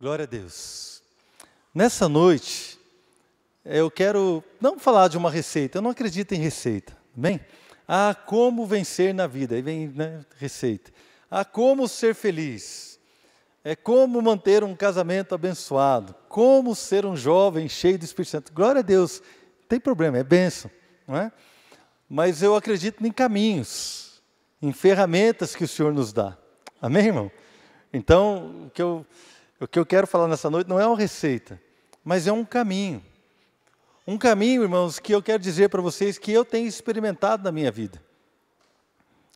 Glória a Deus. Nessa noite, eu quero não falar de uma receita, eu não acredito em receita, bem? Como vencer na vida, aí vem, né, receita. Como ser feliz, como manter um casamento abençoado, como ser um jovem cheio do Espírito Santo. Glória a Deus, não tem problema, é bênção, não é? Mas eu acredito em caminhos, em ferramentas que o Senhor nos dá. Amém, irmão? Então, o que eu quero falar nessa noite não é uma receita, mas é um caminho. Um caminho, irmãos, que eu quero dizer para vocês que eu tenho experimentado na minha vida.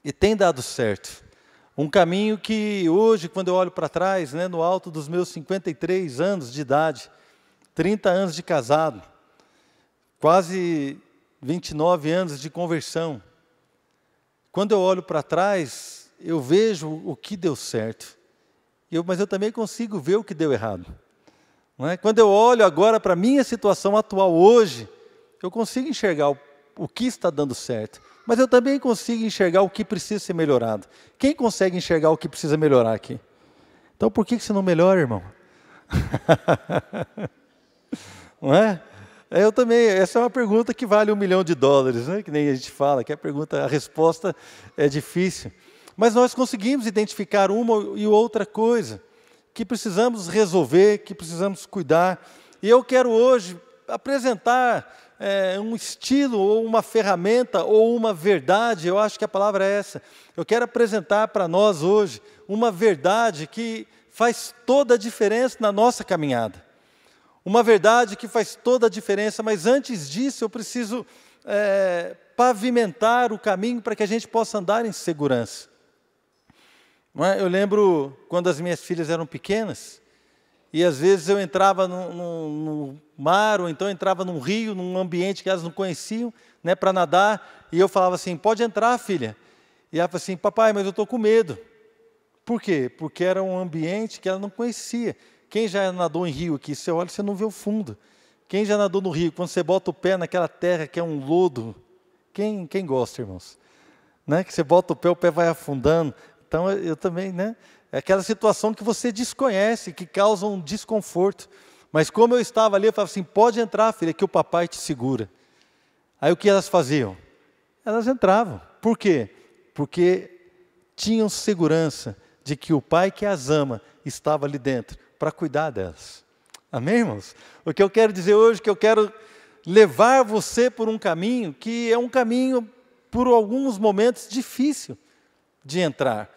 E tem dado certo. Um caminho que hoje, quando eu olho para trás, né, no alto dos meus 53 anos de idade, 30 anos de casado, quase 29 anos de conversão. Quando eu olho para trás, eu vejo o que deu certo. Mas eu também consigo ver o que deu errado. Não é? Quando eu olho agora para a minha situação atual hoje, eu consigo enxergar o que está dando certo. Mas eu também consigo enxergar o que precisa ser melhorado. Quem consegue enxergar o que precisa melhorar aqui? Então por que você não melhora, irmão? Não é? Eu também, essa é uma pergunta que vale $1 milhão, né? Que nem a gente fala, que a resposta é difícil. Mas nós conseguimos identificar uma e outra coisa que precisamos resolver, que precisamos cuidar. E eu quero hoje apresentar um estilo, ou uma ferramenta, ou uma verdade, eu acho que a palavra é essa. Eu quero apresentar para nós hoje uma verdade que faz toda a diferença na nossa caminhada. Uma verdade que faz toda a diferença, mas antes disso eu preciso pavimentar o caminho para que a gente possa andar em segurança. Não é? Eu lembro quando as minhas filhas eram pequenas, e às vezes eu entrava no mar, ou então entrava num rio, num ambiente que elas não conheciam, né, para nadar, e eu falava assim, pode entrar, filha. E ela falava assim, papai, mas eu estou com medo. Por quê? Porque era um ambiente que ela não conhecia. Quem já nadou em rio aqui, você olha, você não vê o fundo. Quem já nadou no rio, quando você bota o pé naquela terra que é um lodo, quem gosta, irmãos? Né? Que você bota o pé vai afundando. Então, eu também, né? É aquela situação que você desconhece, que causa um desconforto. Mas como eu estava ali, eu falava assim, pode entrar, filha, que o papai te segura. Aí o que elas faziam? Elas entravam. Por quê? Porque tinham segurança de que o pai que as ama estava ali dentro para cuidar delas. Amém, irmãos? O que eu quero dizer hoje, que eu quero levar você por um caminho que é um caminho, por alguns momentos, difícil de entrar.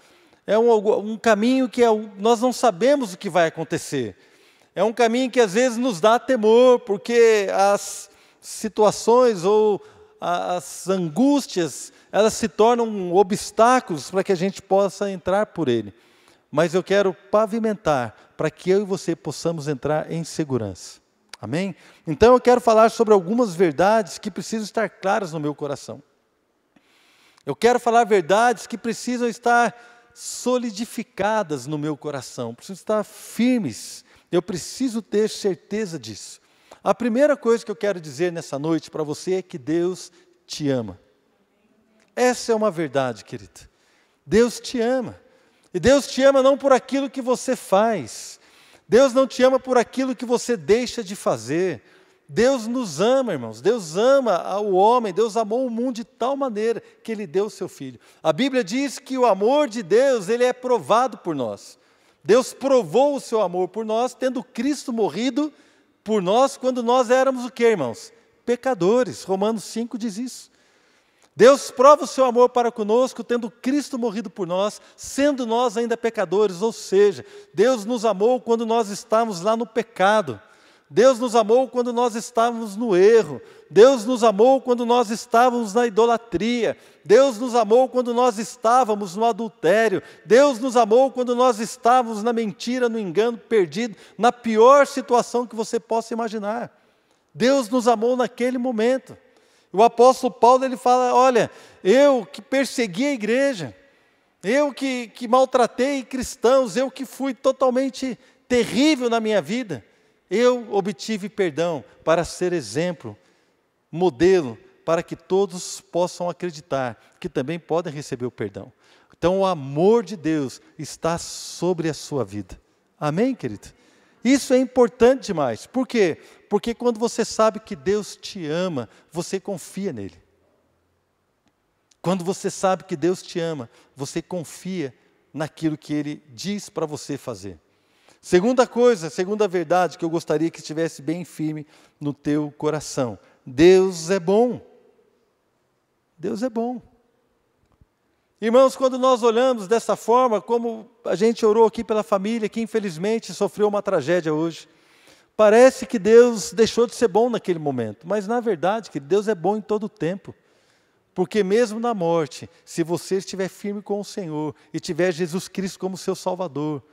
É um caminho que nós não sabemos o que vai acontecer. É um caminho que às vezes nos dá temor, porque as situações ou as angústias, elas se tornam obstáculos para que a gente possa entrar por ele. Mas eu quero pavimentar para que eu e você possamos entrar em segurança. Amém? Então eu quero falar sobre algumas verdades que precisam estar claras no meu coração. Eu quero falar verdades que precisam estar solidificadas no meu coração, precisam estar firmes. Eu preciso ter certeza disso. A primeira coisa que eu quero dizer nessa noite para você é que Deus te ama. Essa é uma verdade, querido. Deus te ama. E Deus te ama não por aquilo que você faz. Deus não te ama por aquilo que você deixa de fazer. Deus nos ama, irmãos. Deus ama o homem. Deus amou o mundo de tal maneira que Ele deu o seu Filho. A Bíblia diz que o amor de Deus, ele é provado por nós. Deus provou o seu amor por nós, tendo Cristo morrido por nós, quando nós éramos o quê, irmãos? Pecadores. Romanos 5 diz isso. Deus prova o seu amor para conosco, tendo Cristo morrido por nós, sendo nós ainda pecadores. Ou seja, Deus nos amou quando nós estávamos lá no pecado. Deus nos amou quando nós estávamos no erro. Deus nos amou quando nós estávamos na idolatria. Deus nos amou quando nós estávamos no adultério. Deus nos amou quando nós estávamos na mentira, no engano, perdido, na pior situação que você possa imaginar. Deus nos amou naquele momento. O apóstolo Paulo, ele fala, olha, eu que persegui a igreja, eu que maltratei cristãos, eu que fui totalmente terrível na minha vida, eu obtive perdão para ser exemplo, modelo, para que todos possam acreditar que também podem receber o perdão. Então o amor de Deus está sobre a sua vida. Amém, querido? Isso é importante demais. Por quê? Porque quando você sabe que Deus te ama, você confia nele. Quando você sabe que Deus te ama, você confia naquilo que Ele diz para você fazer. Segunda coisa, segunda verdade que eu gostaria que estivesse bem firme no teu coração. Deus é bom. Deus é bom. Irmãos, quando nós olhamos dessa forma, como a gente orou aqui pela família, que infelizmente sofreu uma tragédia hoje, parece que Deus deixou de ser bom naquele momento, mas na verdade, que Deus é bom em todo o tempo. Porque mesmo na morte, se você estiver firme com o Senhor e tiver Jesus Cristo como seu Salvador,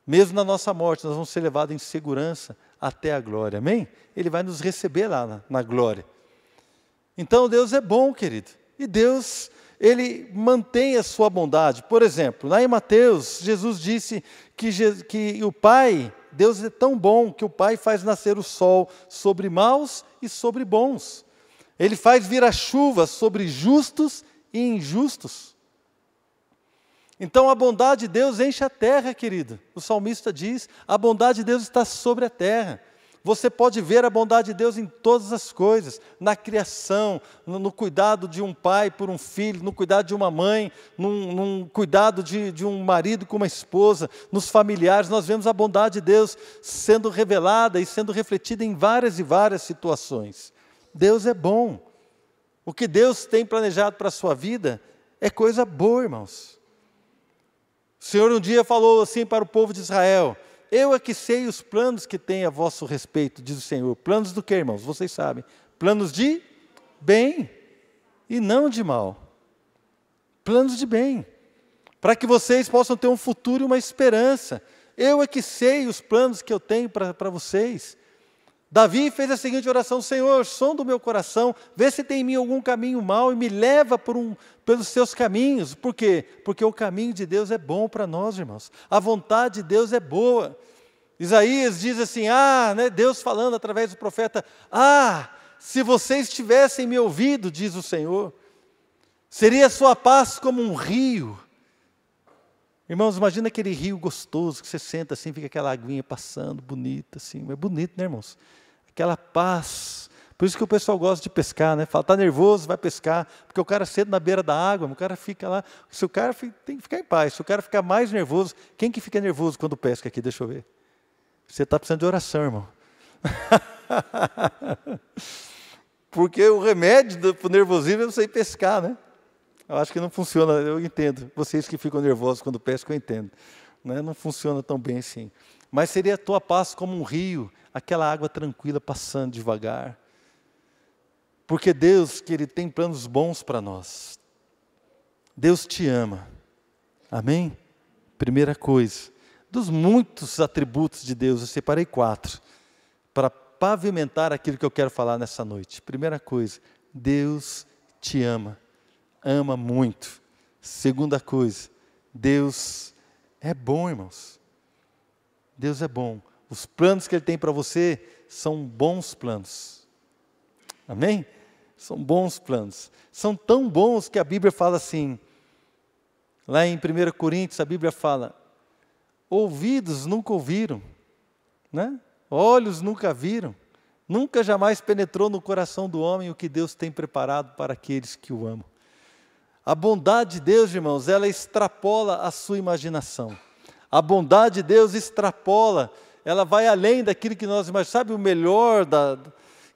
mesmo na nossa morte, nós vamos ser levados em segurança até a glória, amém? Ele vai nos receber lá na glória. Então Deus é bom, querido, e Deus, Ele mantém a sua bondade. Por exemplo, lá em Mateus, Jesus disse que o Pai, Deus é tão bom que o Pai faz nascer o sol sobre maus e sobre bons. Ele faz vir a chuva sobre justos e injustos. Então a bondade de Deus enche a terra, querido. O salmista diz, a bondade de Deus está sobre a terra. Você pode ver a bondade de Deus em todas as coisas, na criação, no cuidado de um pai por um filho, no cuidado de uma mãe, num cuidado de um marido com uma esposa, nos familiares. Nós vemos a bondade de Deus sendo revelada e sendo refletida em várias e várias situações. Deus é bom. O que Deus tem planejado para a sua vida é coisa boa, irmãos. O Senhor um dia falou assim para o povo de Israel, eu é que sei os planos que tem a vosso respeito, diz o Senhor. Planos do que, irmãos? Vocês sabem. Planos de bem e não de mal. Planos de bem. Para que vocês possam ter um futuro e uma esperança. Eu é que sei os planos que eu tenho para vocês. Davi fez a seguinte oração, Senhor, sonda o meu coração, vê se tem em mim algum caminho mau e me leva pelos seus caminhos. Por quê? Porque o caminho de Deus é bom para nós, irmãos. A vontade de Deus é boa. Isaías diz assim, Deus falando através do profeta, se vocês tivessem me ouvido, diz o Senhor, seria a sua paz como um rio. Irmãos, imagina aquele rio gostoso que você senta assim, fica aquela aguinha passando, bonita assim, é bonito, né, irmãos? Aquela paz. Por isso que o pessoal gosta de pescar, né? Fala, está nervoso, vai pescar, porque o cara senta na beira da água, o cara fica lá. Se o cara tem que ficar em paz, se o cara ficar mais nervoso, quem que fica nervoso quando pesca aqui? Deixa eu ver. Você está precisando de oração, irmão. Porque o remédio para o nervosismo é você ir pescar, né? Eu acho que não funciona, eu entendo. Vocês que ficam nervosos quando pescam, eu entendo. Não funciona tão bem assim. Mas seria a tua paz como um rio, aquela água tranquila passando devagar. Porque Deus, que Ele tem planos bons para nós. Deus te ama. Amém? Primeira coisa. Dos muitos atributos de Deus, eu separei 4. Para pavimentar aquilo que eu quero falar nessa noite. Primeira coisa, Deus te ama. Ama muito. Segunda coisa, Deus é bom, irmãos. Deus é bom. Os planos que Ele tem para você são bons planos. Amém? São bons planos. São tão bons que a Bíblia fala assim, lá em 1 Coríntios, a Bíblia fala, ouvidos nunca ouviram, né? Olhos nunca viram, nunca jamais penetrou no coração do homem o que Deus tem preparado para aqueles que o amam. A bondade de Deus, irmãos, ela extrapola a sua imaginação. A bondade de Deus extrapola, ela vai além daquilo que nós imaginamos. Sabe o melhor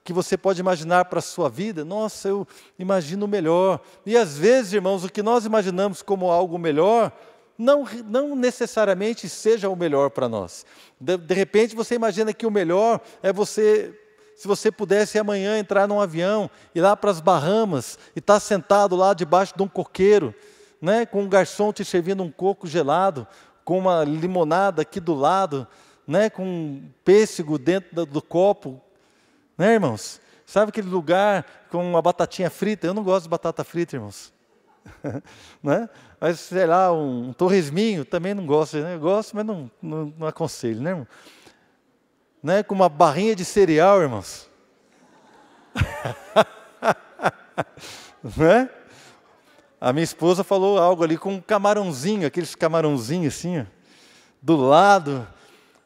que você pode imaginar para a sua vida? Nossa, eu imagino o melhor. E às vezes, irmãos, o que nós imaginamos como algo melhor, não necessariamente seja o melhor para nós. De repente você imagina que o melhor é você... Se você pudesse amanhã entrar num avião, ir lá para as Bahamas, e estar sentado lá debaixo de um coqueiro, né, com um garçom te servindo um coco gelado, com uma limonada aqui do lado, né, com um pêssego dentro do copo, né, irmãos? Sabe aquele lugar com uma batatinha frita? Eu não gosto de batata frita, irmãos. Né? Mas, sei lá, um torresminho, também não gosto, né? Eu gosto, mas não aconselho, né, irmão? Né, com uma barrinha de cereal, irmãos. Né? A minha esposa falou algo ali com um camarãozinho, aqueles camarãozinhos assim, ó, do lado.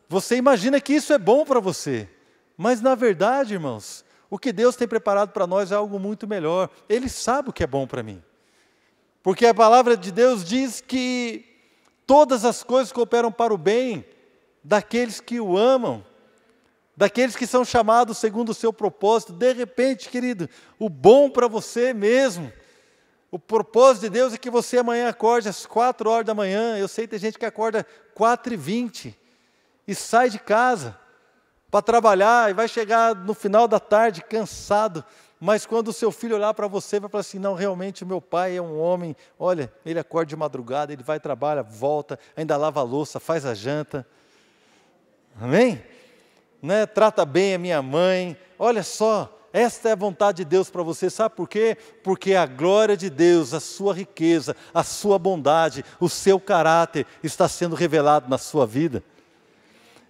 Você imagina que isso é bom para você, mas na verdade, irmãos, o que Deus tem preparado para nós é algo muito melhor. Ele sabe o que é bom para mim. Porque a palavra de Deus diz que todas as coisas cooperam para o bem daqueles que o amam, daqueles que são chamados segundo o seu propósito. De repente, querido, o bom para você mesmo, o propósito de Deus é que você amanhã acorde às 4 horas da manhã. Eu sei que tem gente que acorda 4h20 e sai de casa para trabalhar e vai chegar no final da tarde cansado. Mas quando o seu filho olhar para você, vai falar assim, não, realmente o meu pai é um homem, olha, ele acorda de madrugada, ele vai, trabalha, volta, ainda lava a louça, faz a janta. Amém? Né? Trata bem a minha mãe. Olha só, esta é a vontade de Deus para você, sabe por quê? Porque a glória de Deus, a sua riqueza, a sua bondade, o seu caráter está sendo revelado na sua vida.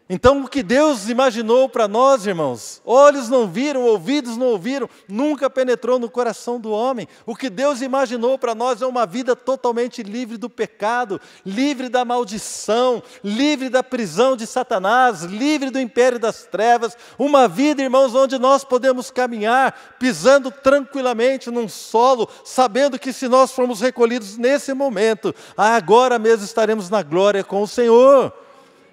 Então o que Deus imaginou para nós, irmãos, olhos não viram, ouvidos não ouviram, nunca penetrou no coração do homem. O que Deus imaginou para nós é uma vida totalmente livre do pecado, livre da maldição, livre da prisão de Satanás, livre do império das trevas. Uma vida, irmãos, onde nós podemos caminhar pisando tranquilamente num solo, sabendo que se nós formos recolhidos nesse momento, agora mesmo estaremos na glória com o Senhor.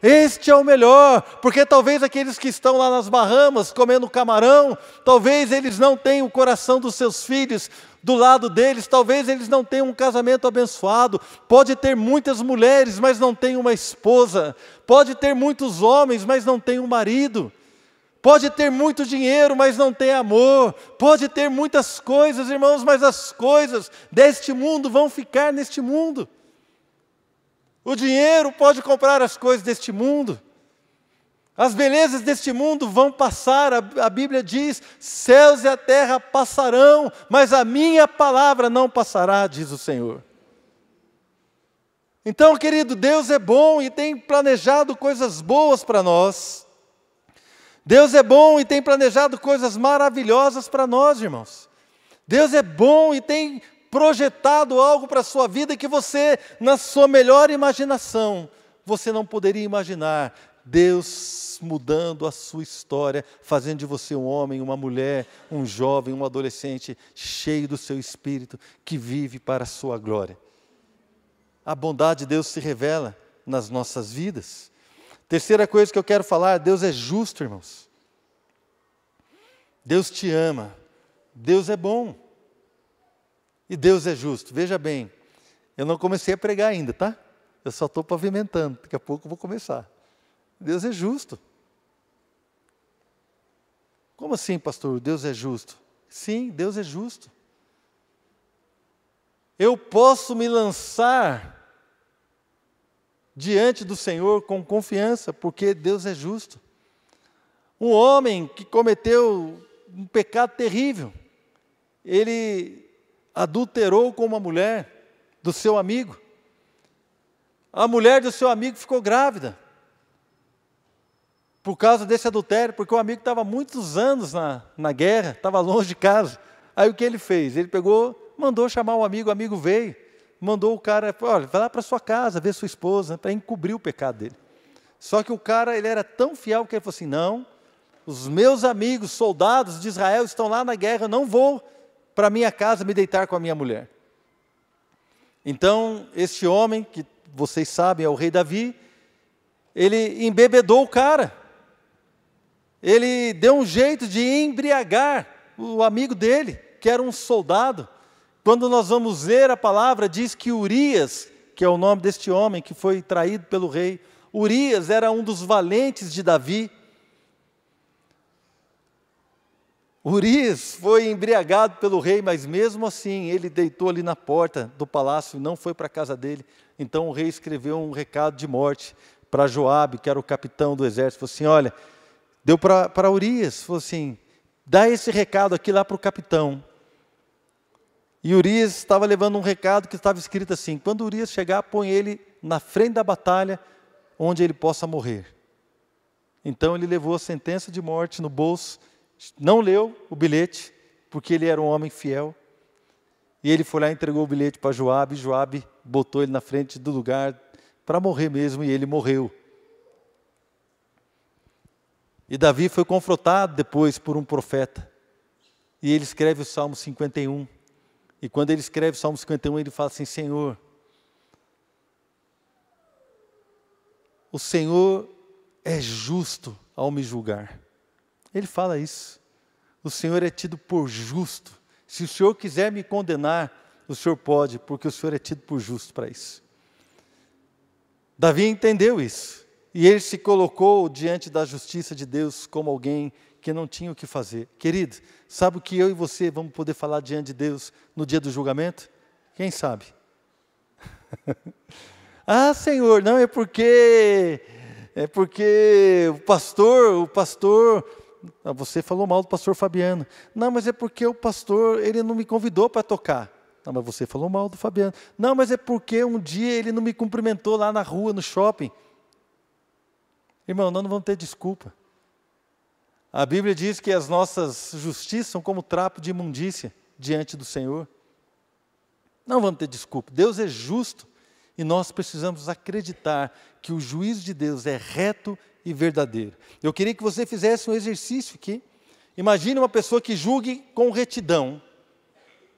Este é o melhor, porque talvez aqueles que estão lá nas Bahamas comendo camarão, talvez eles não tenham o coração dos seus filhos do lado deles, talvez eles não tenham um casamento abençoado, pode ter muitas mulheres, mas não tem uma esposa, pode ter muitos homens, mas não tem um marido, pode ter muito dinheiro, mas não tem amor, pode ter muitas coisas, irmãos, mas as coisas deste mundo vão ficar neste mundo. O dinheiro pode comprar as coisas deste mundo. As belezas deste mundo vão passar. A Bíblia diz, céus e a terra passarão, mas a minha palavra não passará, diz o Senhor. Então, querido, Deus é bom e tem planejado coisas boas para nós. Deus é bom e tem planejado coisas maravilhosas para nós, irmãos. Deus é bom e tem projetado algo para a sua vida que você, na sua melhor imaginação, você não poderia imaginar. Deus mudando a sua história, fazendo de você um homem, uma mulher, um jovem, um adolescente, cheio do seu espírito, que vive para a sua glória. A bondade de Deus se revela nas nossas vidas. Terceira coisa que eu quero falar, Deus é justo, irmãos. Deus te ama. Deus é bom. E Deus é justo. Veja bem, eu não comecei a pregar ainda, tá? Eu só estou pavimentando, daqui a pouco eu vou começar. Deus é justo. Como assim, pastor? Deus é justo? Sim, Deus é justo. Eu posso me lançar diante do Senhor com confiança, porque Deus é justo. Um homem que cometeu um pecado terrível, ele adulterou com uma mulher do seu amigo. A mulher do seu amigo ficou grávida por causa desse adultério, porque o amigo estava muitos anos na guerra, estava longe de casa. Aí o que ele fez? Ele pegou, mandou chamar o amigo veio, mandou o cara, olha, vai lá para sua casa, ver sua esposa, para encobrir o pecado dele. Só que o cara, ele era tão fiel que ele falou assim, não, os meus amigos, soldados de Israel estão lá na guerra, eu não vou para minha casa me deitar com a minha mulher. Então, este homem, que vocês sabem é o rei Davi, ele embebedou o cara. Ele deu um jeito de embriagar o amigo dele, que era um soldado. Quando nós vamos ler a palavra, diz que Urias, que é o nome deste homem que foi traído pelo rei, Urias era um dos valentes de Davi. Urias foi embriagado pelo rei, mas mesmo assim ele deitou ali na porta do palácio e não foi para a casa dele. Então o rei escreveu um recado de morte para Joabe, que era o capitão do exército. Falou assim, olha, deu para Urias, falou assim, dá esse recado aqui lá para o capitão. E Urias estava levando um recado que estava escrito assim, quando Urias chegar, põe ele na frente da batalha, onde ele possa morrer. Então ele levou a sentença de morte no bolso, não leu o bilhete, porque ele era um homem fiel. E ele foi lá e entregou o bilhete para Joabe, e Joabe botou ele na frente do lugar para morrer mesmo, e ele morreu. E Davi foi confrontado depois por um profeta. E ele escreve o Salmo 51. E quando ele escreve o Salmo 51, ele fala assim: Senhor, o Senhor é justo ao me julgar. Ele fala isso. O Senhor é tido por justo. Se o Senhor quiser me condenar, o Senhor pode, porque o Senhor é tido por justo para isso. Davi entendeu isso. E ele se colocou diante da justiça de Deus como alguém que não tinha o que fazer. Querido, sabe o que eu e você vamos poder falar diante de Deus no dia do julgamento? Quem sabe? Ah, Senhor, não, é porque o pastor, você falou mal do pastor Fabiano. Não, mas é porque o pastor, ele não me convidou para tocar. Não, mas você falou mal do Fabiano. Não, mas é porque um dia ele não me cumprimentou lá na rua, no shopping. Irmão, nós não vamos ter desculpa. A Bíblia diz que as nossas justiças são como trapo de imundícia diante do Senhor. Não vamos ter desculpa. Deus é justo e nós precisamos acreditar que o juízo de Deus é reto e verdadeiro. Eu queria que você fizesse um exercício aqui. Imagine uma pessoa que julgue com retidão.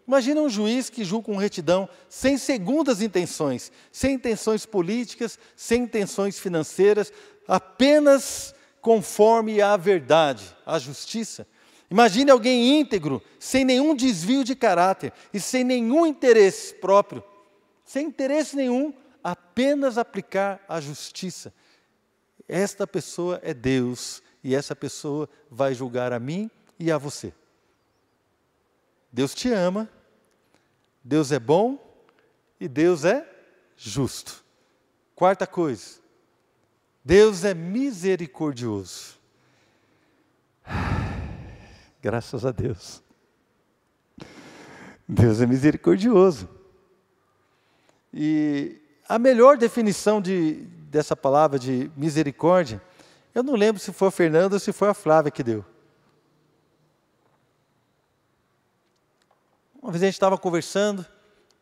Imagina um juiz que julga com retidão, sem segundas intenções, sem intenções políticas, sem intenções financeiras, apenas conforme a verdade, a justiça. Imagine alguém íntegro, sem nenhum desvio de caráter e sem nenhum interesse próprio, sem interesse nenhum, apenas aplicar a justiça. Esta pessoa é Deus e essa pessoa vai julgar a mim e a você. Deus te ama, Deus é bom e Deus é justo. Quarta coisa, Deus é misericordioso. Graças a Deus. Deus é misericordioso. E a melhor definição dessa palavra de misericórdia, eu não lembro se foi a Fernanda ou se foi a Flávia que deu. Uma vez a gente estava conversando,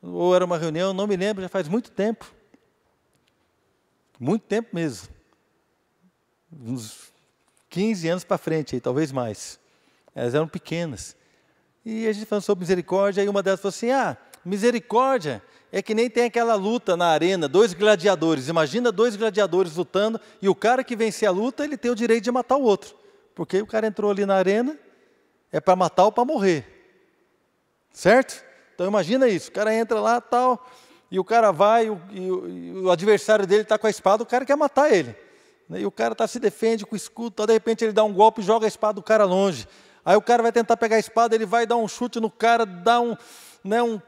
ou era uma reunião, não me lembro, já faz muito tempo. Muito tempo mesmo. Uns 15 anos para frente, aí, talvez mais. Elas eram pequenas. E a gente falando sobre misericórdia, aí uma delas falou assim, misericórdia é que nem tem aquela luta na arena, 2 gladiadores. Imagina 2 gladiadores lutando, e o cara que vencer a luta, ele tem o direito de matar o outro. Porque o cara entrou ali na arena, é para matar ou para morrer. Certo? Então imagina isso, o cara entra lá tal, e o cara vai, e o adversário dele está com a espada, o cara quer matar ele. E o cara se defende com o escudo, tal, de repente ele dá um golpe e joga a espada do cara longe. Aí o cara vai tentar pegar a espada, ele vai dar um chute no cara, dá um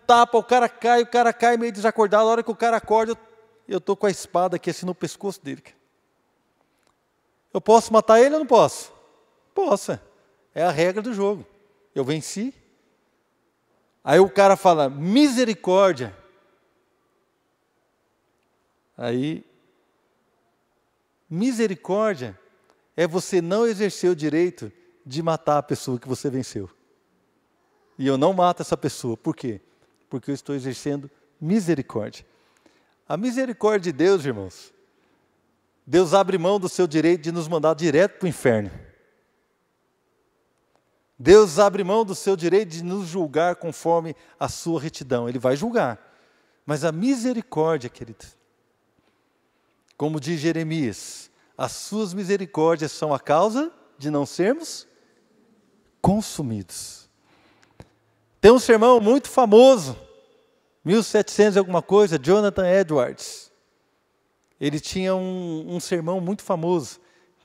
tapa, o cara cai meio desacordado. A hora que o cara acorda, eu estou com a espada aqui assim no pescoço dele. Eu posso matar ele ou não posso? Posso, é a regra do jogo. Eu venci. Aí o cara fala, misericórdia. Aí, misericórdia é você não exercer o direito de matar a pessoa que você venceu. E eu não mato essa pessoa. Por quê? Porque eu estou exercendo misericórdia. A misericórdia de Deus, irmãos, Deus abre mão do seu direito de nos mandar direto para o inferno. Deus abre mão do seu direito de nos julgar conforme a sua retidão. Ele vai julgar. Mas a misericórdia, querido, como diz Jeremias, as suas misericórdias são a causa de não sermos consumidos. Tem um sermão muito famoso, 1700 e alguma coisa, Jonathan Edwards. Ele tinha um sermão muito famoso,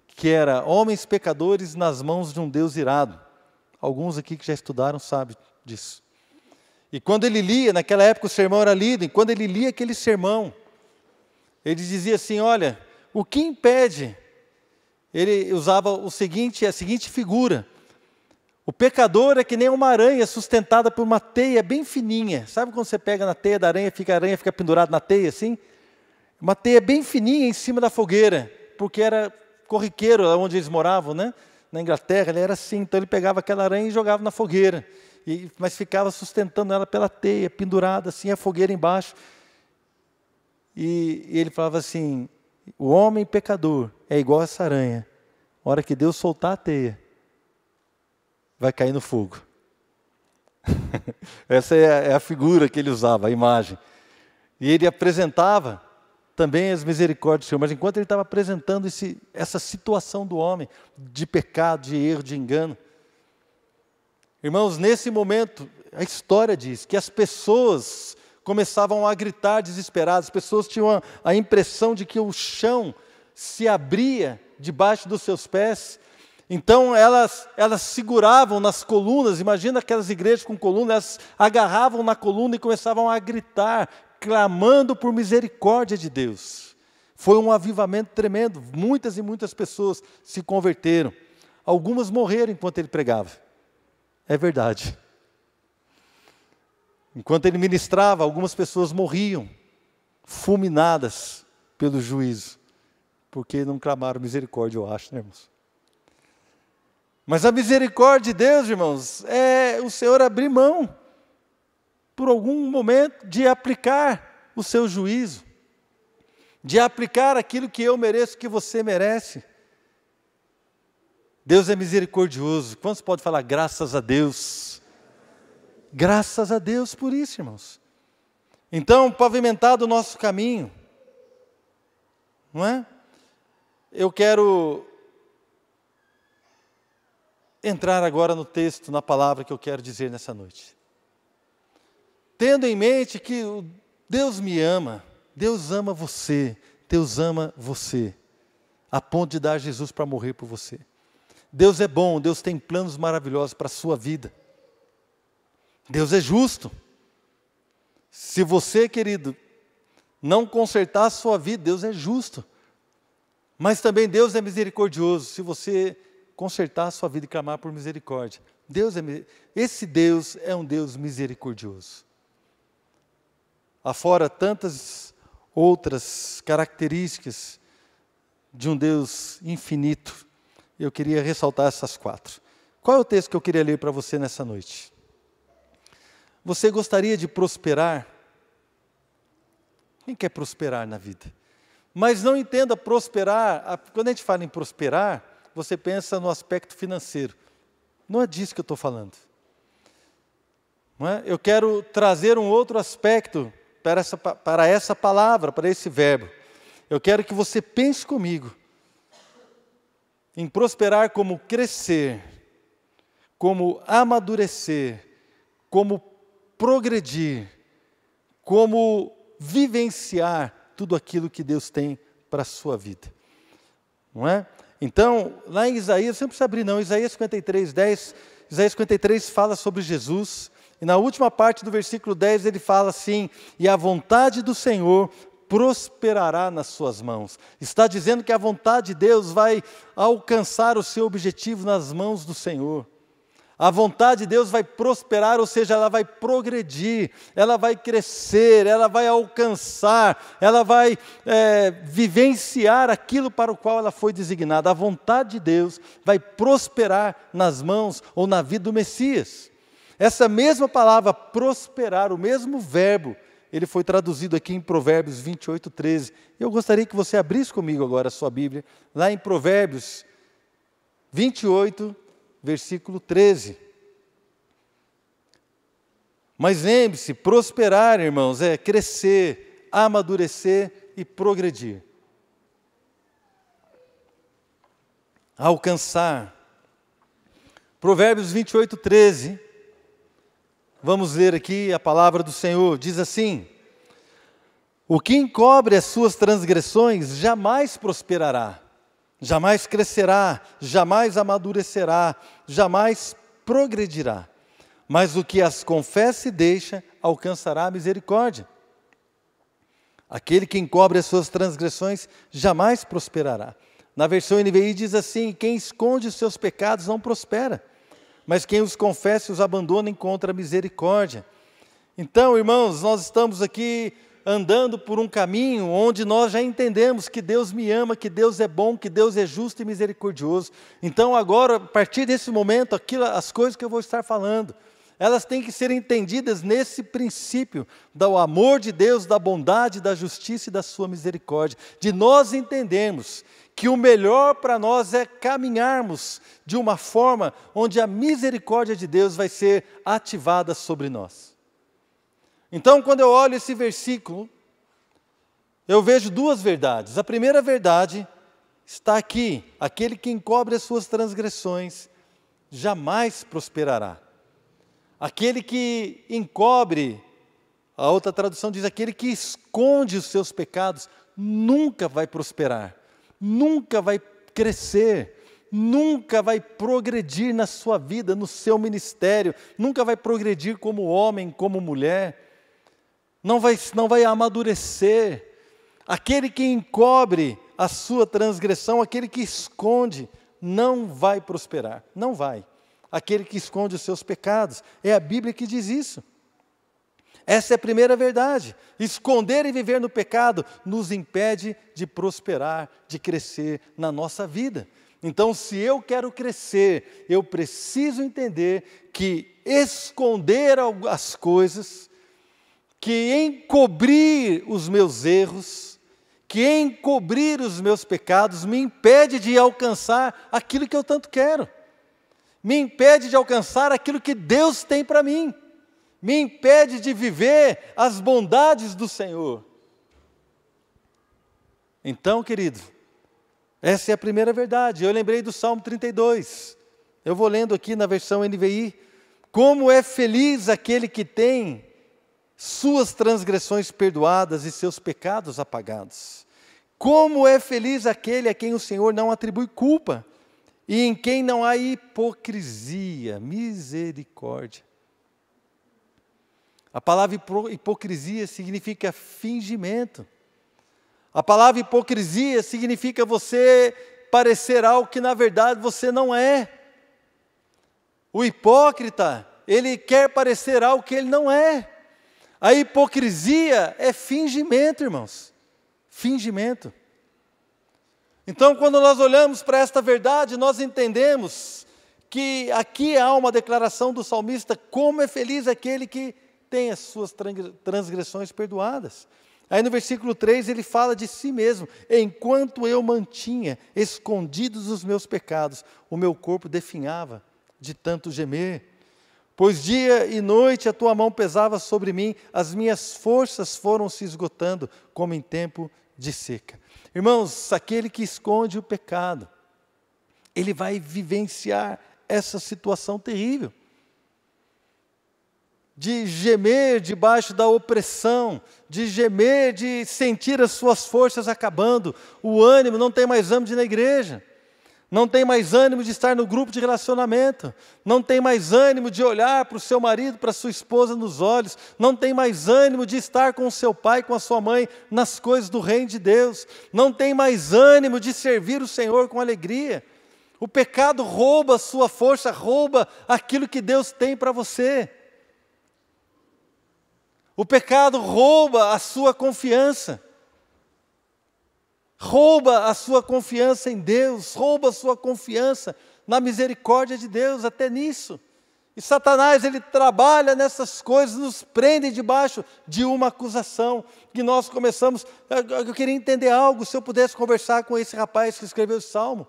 que era Homens Pecadores nas mãos de um Deus irado. Alguns aqui que já estudaram sabem disso. E quando ele lia, naquela época o sermão era lido, e quando ele lia aquele sermão, ele dizia assim, olha, o que impede? Ele usava a seguinte figura. O pecador é que nem uma aranha sustentada por uma teia bem fininha. Sabe quando você pega na teia da aranha, a aranha fica pendurada na teia assim? Uma teia bem fininha em cima da fogueira, porque era corriqueiro onde eles moravam, né? Na Inglaterra, ele era assim, então ele pegava aquela aranha e jogava na fogueira, mas ficava sustentando ela pela teia, pendurada assim, a fogueira embaixo. E ele falava assim, o homem pecador é igual a essa aranha, A hora que Deus soltar a teia, vai cair no fogo. Essa é a figura que ele usava, a imagem. E ele apresentava também as misericórdias do Senhor, mas enquanto ele estava apresentando essa situação do homem, de pecado, de erro, de engano, irmãos, nesse momento, a história diz que as pessoas começavam a gritar desesperadas, as pessoas tinham a impressão de que o chão se abria debaixo dos seus pés. Então elas seguravam nas colunas, imagina aquelas igrejas com colunas, elas agarravam na coluna e começavam a gritar, clamando por misericórdia de Deus. Foi um avivamento tremendo, muitas e muitas pessoas se converteram. Algumas morreram enquanto ele pregava, é verdade. Enquanto ele ministrava, algumas pessoas morriam, fulminadas pelo juízo, porque não clamaram misericórdia, eu acho, né, irmãos? Mas a misericórdia de Deus, irmãos, é o Senhor abrir mão, por algum momento, de aplicar o seu juízo, de aplicar aquilo que eu mereço, que você merece. Deus é misericordioso. Quantos podem falar graças a Deus? Graças a Deus por isso, irmãos. Então, pavimentado o nosso caminho, não é? Eu quero entrar agora no texto, na palavra que eu quero dizer nessa noite. Tendo em mente que Deus me ama, Deus ama você, Deus ama você, a ponto de dar Jesus para morrer por você. Deus é bom, Deus tem planos maravilhosos para a sua vida. Deus é justo. Se você, querido, não consertar a sua vida, Deus é justo. Mas também Deus é misericordioso. Se você consertar a sua vida e clamar por misericórdia, esse Deus é um Deus misericordioso. Afora tantas outras características de um Deus infinito, eu queria ressaltar essas 4. Qual é o texto que eu queria ler para você nessa noite? Você gostaria de prosperar? Quem quer prosperar na vida? Mas não entenda prosperar, quando a gente fala em prosperar, você pensa no aspecto financeiro. Não é disso que eu estou falando. Não é? Eu quero trazer um outro aspecto para essa palavra, para esse verbo. Eu quero que você pense comigo em prosperar como crescer, como amadurecer, como progredir, como vivenciar tudo aquilo que Deus tem para a sua vida. Não é? Então, lá em Isaías, você não precisa abrir não, Isaías 53:10, Isaías 53 fala sobre Jesus, e na última parte do versículo 10 ele fala assim: e a vontade do Senhor prosperará nas suas mãos. Está dizendo que a vontade de Deus vai alcançar o seu objetivo nas mãos do Senhor. A vontade de Deus vai prosperar, ou seja, ela vai progredir, ela vai crescer, ela vai alcançar, ela vai vivenciar aquilo para o qual ela foi designada. A vontade de Deus vai prosperar nas mãos ou na vida do Messias. Essa mesma palavra, prosperar, o mesmo verbo, ele foi traduzido aqui em Provérbios 28:13. Eu gostaria que você abrisse comigo agora a sua Bíblia, lá em Provérbios 28, versículo 13. Mas lembre-se, prosperar, irmãos, é crescer, amadurecer e progredir. Alcançar. Provérbios 28:13. Vamos ler aqui a palavra do Senhor. Diz assim: o que encobre as suas transgressões jamais prosperará, jamais crescerá, jamais amadurecerá, jamais progredirá. Mas o que as confessa e deixa, alcançará a misericórdia. Aquele que encobre as suas transgressões, jamais prosperará. Na versão NVI diz assim: quem esconde os seus pecados não prospera, mas quem os confessa e os abandona encontra misericórdia. Então, irmãos, nós estamos aqui andando por um caminho onde nós já entendemos que Deus me ama, que Deus é bom, que Deus é justo e misericordioso. Então agora, a partir desse momento, as coisas que eu vou estar falando, elas têm que ser entendidas nesse princípio do amor de Deus, da bondade, da justiça e da sua misericórdia, de nós entendermos que o melhor para nós é caminharmos de uma forma onde a misericórdia de Deus vai ser ativada sobre nós. Então, quando eu olho esse versículo, eu vejo duas verdades. A primeira verdade está aqui: aquele que encobre as suas transgressões jamais prosperará. Aquele que encobre, a outra tradução diz, aquele que esconde os seus pecados, nunca vai prosperar, nunca vai crescer, nunca vai progredir na sua vida, no seu ministério, nunca vai progredir como homem, como mulher, não vai amadurecer. Aquele que encobre a sua transgressão, aquele que esconde, não vai prosperar, não vai. Aquele que esconde os seus pecados, é a Bíblia que diz isso. Essa é a primeira verdade. Esconder e viver no pecado nos impede de prosperar, de crescer na nossa vida. Então, se eu quero crescer, eu preciso entender que esconder as coisas, que encobrir os meus erros, que encobrir os meus pecados, me impede de alcançar aquilo que eu tanto quero. Me impede de alcançar aquilo que Deus tem para mim. Me impede de viver as bondades do Senhor. Então, querido, essa é a primeira verdade. Eu lembrei do Salmo 32. Eu vou lendo aqui na versão NVI. Como é feliz aquele que tem suas transgressões perdoadas e seus pecados apagados. Como é feliz aquele a quem o Senhor não atribui culpa e em quem não há hipocrisia, misericórdia. A palavra hipocrisia significa fingimento. A palavra hipocrisia significa você parecer algo que na verdade você não é. O hipócrita, ele quer parecer algo que ele não é. A hipocrisia é fingimento, irmãos. Fingimento. Então, quando nós olhamos para esta verdade, nós entendemos que aqui há uma declaração do salmista: como é feliz aquele que tem as suas transgressões perdoadas. Aí no versículo 3 ele fala de si mesmo: enquanto eu mantinha escondidos os meus pecados, o meu corpo definhava de tanto gemer. Pois dia e noite a tua mão pesava sobre mim, as minhas forças foram se esgotando como em tempo de seca. Irmãos, aquele que esconde o pecado, ele vai vivenciar essa situação terrível de gemer debaixo da opressão, de gemer, de sentir as suas forças acabando, o ânimo, não tem mais ânimo de ir na igreja, não tem mais ânimo de estar no grupo de relacionamento, não tem mais ânimo de olhar para o seu marido, para a sua esposa nos olhos, não tem mais ânimo de estar com o seu pai, com a sua mãe, nas coisas do reino de Deus, não tem mais ânimo de servir o Senhor com alegria. O pecado rouba a sua força, rouba aquilo que Deus tem para você. O pecado rouba a sua confiança. Rouba a sua confiança em Deus, rouba a sua confiança na misericórdia de Deus, até nisso. E Satanás, ele trabalha nessas coisas, nos prende debaixo de uma acusação, que nós começamos. Eu queria entender algo, se eu pudesse conversar com esse rapaz que escreveu esse salmo,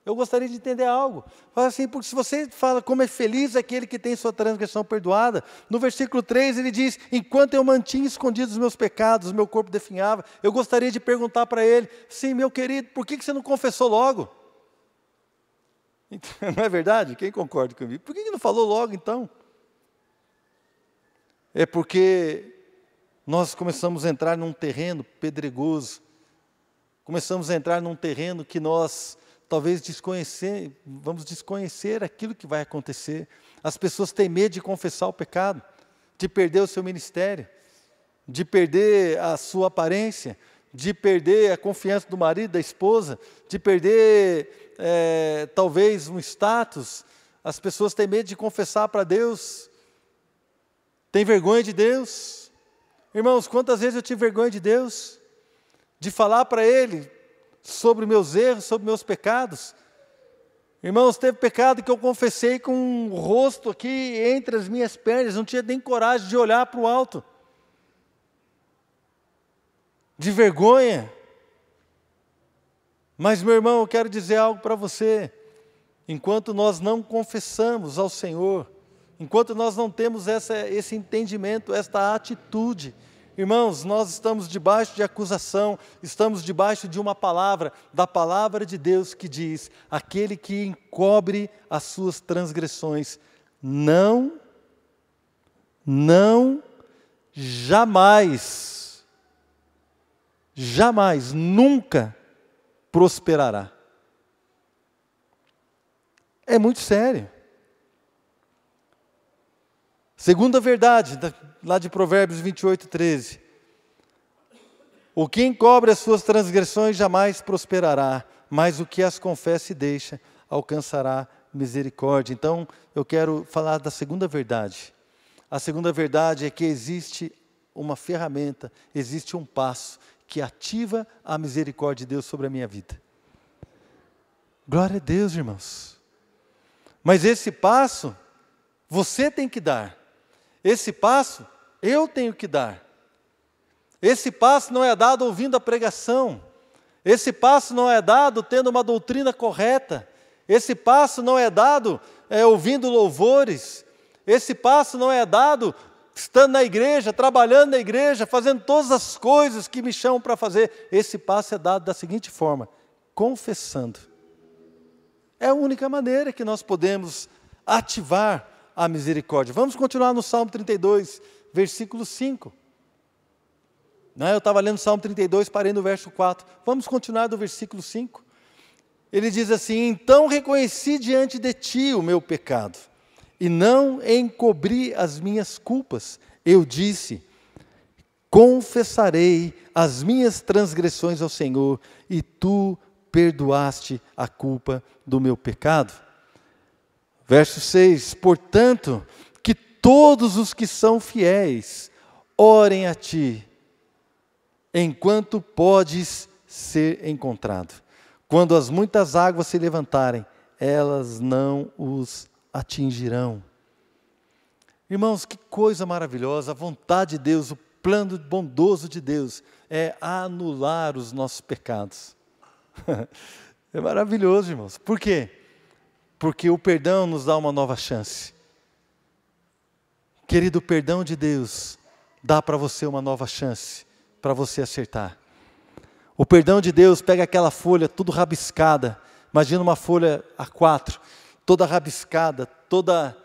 eu gostaria de entender algo. Fala assim, porque se você fala como é feliz aquele que tem sua transgressão perdoada, no versículo 3 ele diz: enquanto eu mantinha escondidos os meus pecados, o meu corpo definhava. Eu gostaria de perguntar para ele: sim, meu querido, por que você não confessou logo? Não é verdade? Quem concorda comigo? Por que não falou logo então? É porque nós começamos a entrar num terreno pedregoso, começamos a entrar num terreno que nós talvez vamos desconhecer aquilo que vai acontecer. As pessoas têm medo de confessar o pecado, de perder o seu ministério, de perder a sua aparência, de perder a confiança do marido, da esposa, de perder talvez um status. As pessoas têm medo de confessar para Deus, têm vergonha de Deus. Irmãos, quantas vezes eu tive vergonha de Deus, de falar para Ele sobre meus erros, sobre meus pecados. Irmãos, teve pecado que eu confessei com o rosto aqui entre as minhas pernas, não tinha nem coragem de olhar para o alto, de vergonha. Mas, meu irmão, eu quero dizer algo para você. Enquanto nós não confessamos ao Senhor, enquanto nós não temos esse entendimento, esta atitude, irmãos, nós estamos debaixo de acusação, estamos debaixo de uma palavra, da palavra de Deus que diz: aquele que encobre as suas transgressões, jamais, nunca prosperará. É muito sério. Segunda verdade, lá de Provérbios 28:13. O que encobre as suas transgressões jamais prosperará, mas o que as confessa e deixa alcançará misericórdia. Então, eu quero falar da segunda verdade. A segunda verdade é que existe uma ferramenta, existe um passo que ativa a misericórdia de Deus sobre a minha vida. Glória a Deus, irmãos. Mas esse passo, você tem que dar. Esse passo, eu tenho que dar. Esse passo não é dado ouvindo a pregação. Esse passo não é dado tendo uma doutrina correta. Esse passo não é dado ouvindo louvores. Esse passo não é dado estando na igreja, trabalhando na igreja, fazendo todas as coisas que me chamam para fazer. Esse passo é dado da seguinte forma: confessando. É a única maneira que nós podemos ativar a misericórdia. Vamos continuar no Salmo 32, versículo 5. Eu estava lendo o Salmo 32, parei no verso 4. Vamos continuar do versículo 5. Ele diz assim: então reconheci diante de ti o meu pecado, e não encobri as minhas culpas. Eu disse: confessarei as minhas transgressões ao Senhor, e tu perdoaste a culpa do meu pecado. Verso 6, portanto, que todos os que são fiéis orem a ti, enquanto podes ser encontrado. Quando as muitas águas se levantarem, elas não os atingirão. Irmãos, que coisa maravilhosa, a vontade de Deus, o plano bondoso de Deus é anular os nossos pecados. É maravilhoso, irmãos. Por quê? Porque o perdão nos dá uma nova chance. Querido, o perdão de Deus dá para você uma nova chance, para você acertar. O perdão de Deus pega aquela folha tudo rabiscada, imagina uma folha A4, toda rabiscada, toda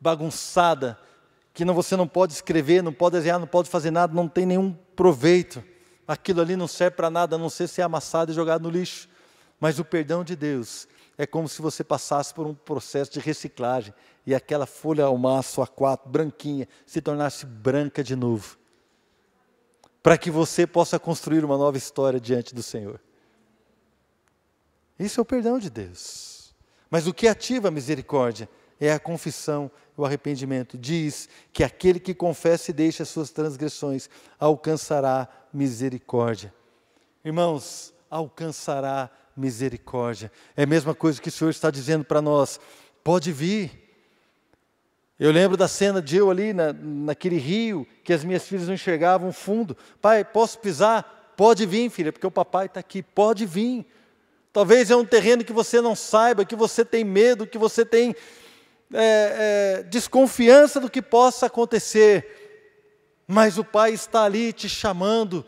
bagunçada, que você não pode escrever, não pode desenhar, não pode fazer nada, não tem nenhum proveito. Aquilo ali não serve para nada, a não ser ser amassado e jogado no lixo. Mas o perdão de Deus é como se você passasse por um processo de reciclagem e aquela folha ao maço A4, branquinha, se tornasse branca de novo. Para que você possa construir uma nova história diante do Senhor. Isso é o perdão de Deus. Mas o que ativa a misericórdia é a confissão, o arrependimento. Diz que aquele que confessa e deixa as suas transgressões alcançará misericórdia. Irmãos, alcançará misericórdia. É a mesma coisa que o Senhor está dizendo para nós. Pode vir. Eu lembro da cena de eu ali naquele rio, que as minhas filhas não enxergavam fundo. Pai, posso pisar? Pode vir, filha, porque o papai está aqui. Pode vir. Talvez é um terreno que você não saiba, que você tem medo, que você tem desconfiança do que possa acontecer. Mas o Pai está ali te chamando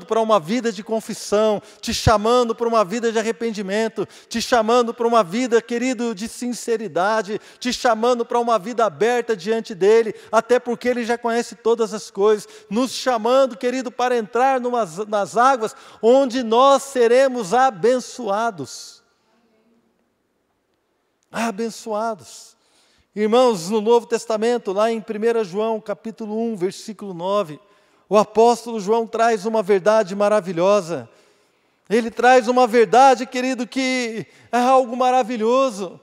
para uma vida de confissão, te chamando para uma vida de arrependimento, te chamando para uma vida, querido, de sinceridade, te chamando para uma vida aberta diante dEle, até porque Ele já conhece todas as coisas, nos chamando, querido, para entrar nas águas, onde nós seremos abençoados. Abençoados. Irmãos, no Novo Testamento, lá em 1 João, capítulo 1, versículo 9, o apóstolo João traz uma verdade maravilhosa. Ele traz uma verdade, querido, que é algo maravilhoso.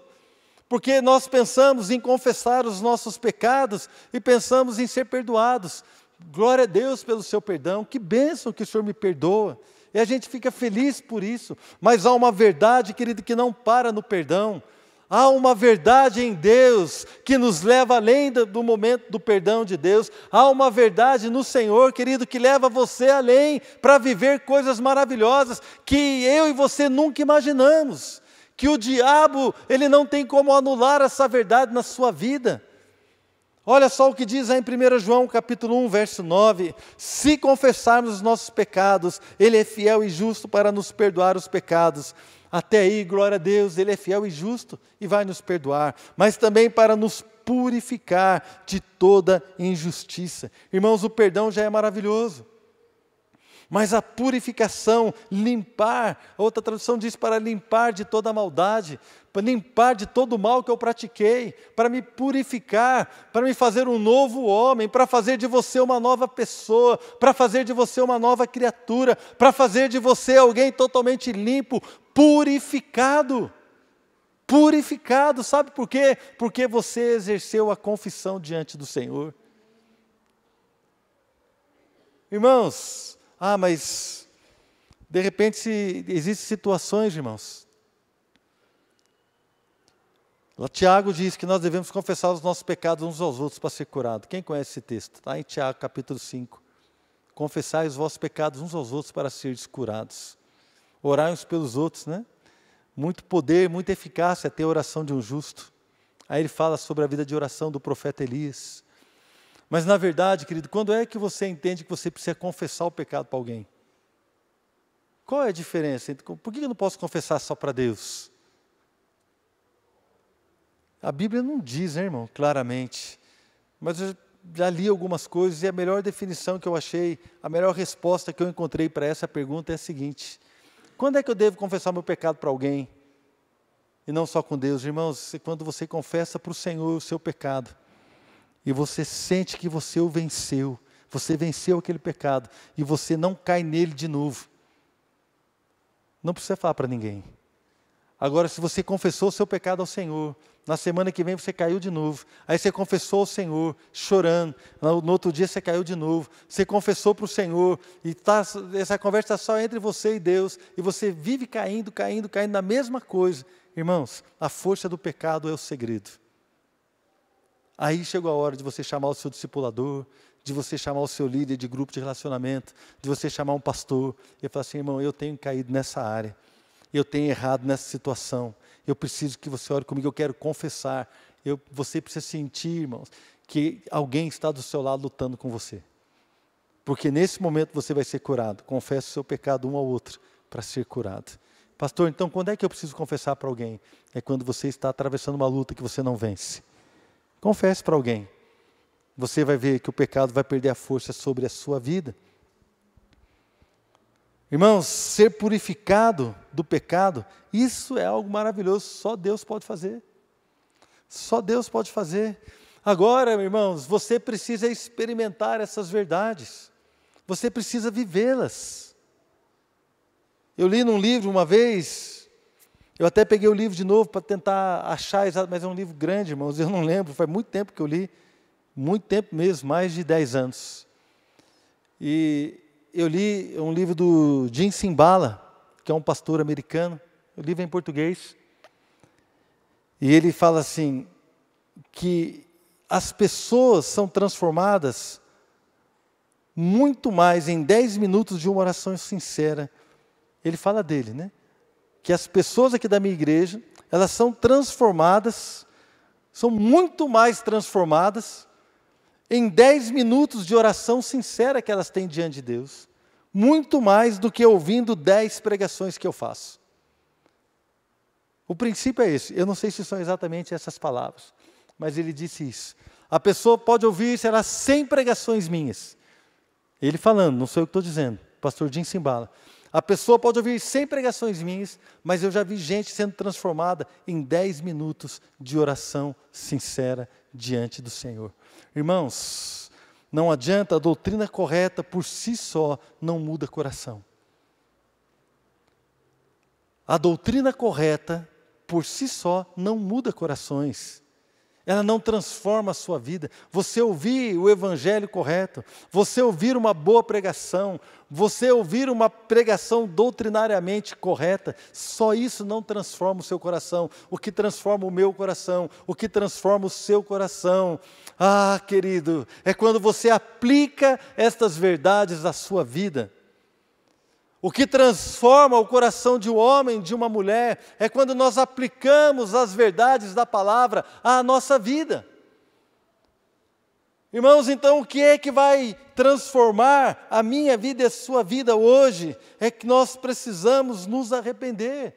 Porque nós pensamos em confessar os nossos pecados e pensamos em ser perdoados. Glória a Deus pelo seu perdão. Que bênção que o Senhor me perdoa. E a gente fica feliz por isso. Mas há uma verdade, querido, que não para no perdão. Há uma verdade em Deus que nos leva além do momento do perdão de Deus. Há uma verdade no Senhor, querido, que leva você além para viver coisas maravilhosas que eu e você nunca imaginamos. Que o diabo, ele não tem como anular essa verdade na sua vida. Olha só o que diz aí em 1 João capítulo 1, verso 9. Se confessarmos os nossos pecados, Ele é fiel e justo para nos perdoar os pecados. Até aí, glória a Deus, Ele é fiel e justo e vai nos perdoar, mas também para nos purificar de toda injustiça. Irmãos, o perdão já é maravilhoso, mas a purificação, limpar, outra tradução diz para limpar de toda a maldade, para limpar de todo o mal que eu pratiquei, para me purificar, para me fazer um novo homem, para fazer de você uma nova pessoa, para fazer de você uma nova criatura, para fazer de você alguém totalmente limpo, purificado. Purificado, sabe por quê? Porque você exerceu a confissão diante do Senhor. Irmãos, mas de repente existem situações, irmãos. Lá Tiago diz que nós devemos confessar os nossos pecados uns aos outros para ser curado. Quem conhece esse texto? Está em Tiago capítulo 5. Confessai os vossos pecados uns aos outros para seres curados. Orai uns pelos outros, né? Muito poder, muita eficácia ter a oração de um justo. Aí ele fala sobre a vida de oração do profeta Elias. Mas na verdade, querido, quando é que você entende que você precisa confessar o pecado para alguém? Qual é a diferença? Por que eu não posso confessar só para Deus? A Bíblia não diz, né, irmão, claramente. Mas eu já li algumas coisas e a melhor definição que eu achei, a melhor resposta que eu encontrei para essa pergunta é a seguinte: quando é que eu devo confessar meu pecado para alguém? E não só com Deus, irmãos, quando você confessa para o Senhor o seu pecado, e você sente que você o venceu, você venceu aquele pecado, e você não cai nele de novo. Não precisa falar para ninguém. Agora, se você confessou o seu pecado ao Senhor, na semana que vem você caiu de novo, aí você confessou ao Senhor, chorando, no outro dia você caiu de novo, você confessou para o Senhor, e essa conversa está só entre você e Deus, e você vive caindo na mesma coisa. Irmãos, a força do pecado é o segredo. Aí chegou a hora de você chamar o seu discipulador, de você chamar o seu líder de grupo de relacionamento, de você chamar um pastor, e falar assim: irmão, eu tenho caído nessa área, eu tenho errado nessa situação, eu preciso que você ore comigo, eu quero confessar. Você precisa sentir, irmãos, que alguém está do seu lado lutando com você. Porque nesse momento você vai ser curado. Confesse o seu pecado um ao outro para ser curado. Pastor, então quando é que eu preciso confessar para alguém? É quando você está atravessando uma luta que você não vence. Confesse para alguém. Você vai ver que o pecado vai perder a força sobre a sua vida. Irmãos, ser purificado do pecado, isso é algo maravilhoso, só Deus pode fazer. Só Deus pode fazer. Agora, irmãos, você precisa experimentar essas verdades. Você precisa vivê-las. Eu li num livro uma vez, eu até peguei o livro de novo para tentar achar, mas é um livro grande, irmãos, eu não lembro, faz muito tempo que eu li, muito tempo mesmo, mais de 10 anos. E eu li um livro do Jim Cymbala, que é um pastor americano, o livro é em português, e ele fala assim, que as pessoas são transformadas muito mais em 10 minutos de uma oração sincera. Ele fala dele, né? Que as pessoas aqui da minha igreja, elas são transformadas, são muito mais transformadas em 10 minutos de oração sincera que elas têm diante de Deus. Muito mais do que ouvindo 10 pregações que eu faço. O princípio é esse. Eu não sei se são exatamente essas palavras, mas ele disse isso. A pessoa pode ouvir, sei lá, 100 pregações minhas. Ele falando, não sou eu que estou dizendo, pastor Jim Cymbala. A pessoa pode ouvir 100 pregações minhas, mas eu já vi gente sendo transformada em 10 minutos de oração sincera diante do Senhor. Irmãos, não adianta, a doutrina correta por si só não muda coração. A doutrina correta por si só não muda corações. ela não transforma a sua vida. Você ouvir o evangelho correto, você ouvir uma boa pregação, você ouvir uma pregação doutrinariamente correta, só isso não transforma o seu coração. O que transforma o meu coração, o que transforma o seu coração, querido, é quando você aplica estas verdades à sua vida. O que transforma o coração de um homem, de uma mulher, é quando nós aplicamos as verdades da palavra à nossa vida. Irmãos, então o que é que vai transformar a minha vida e a sua vida hoje? É que nós precisamos nos arrepender.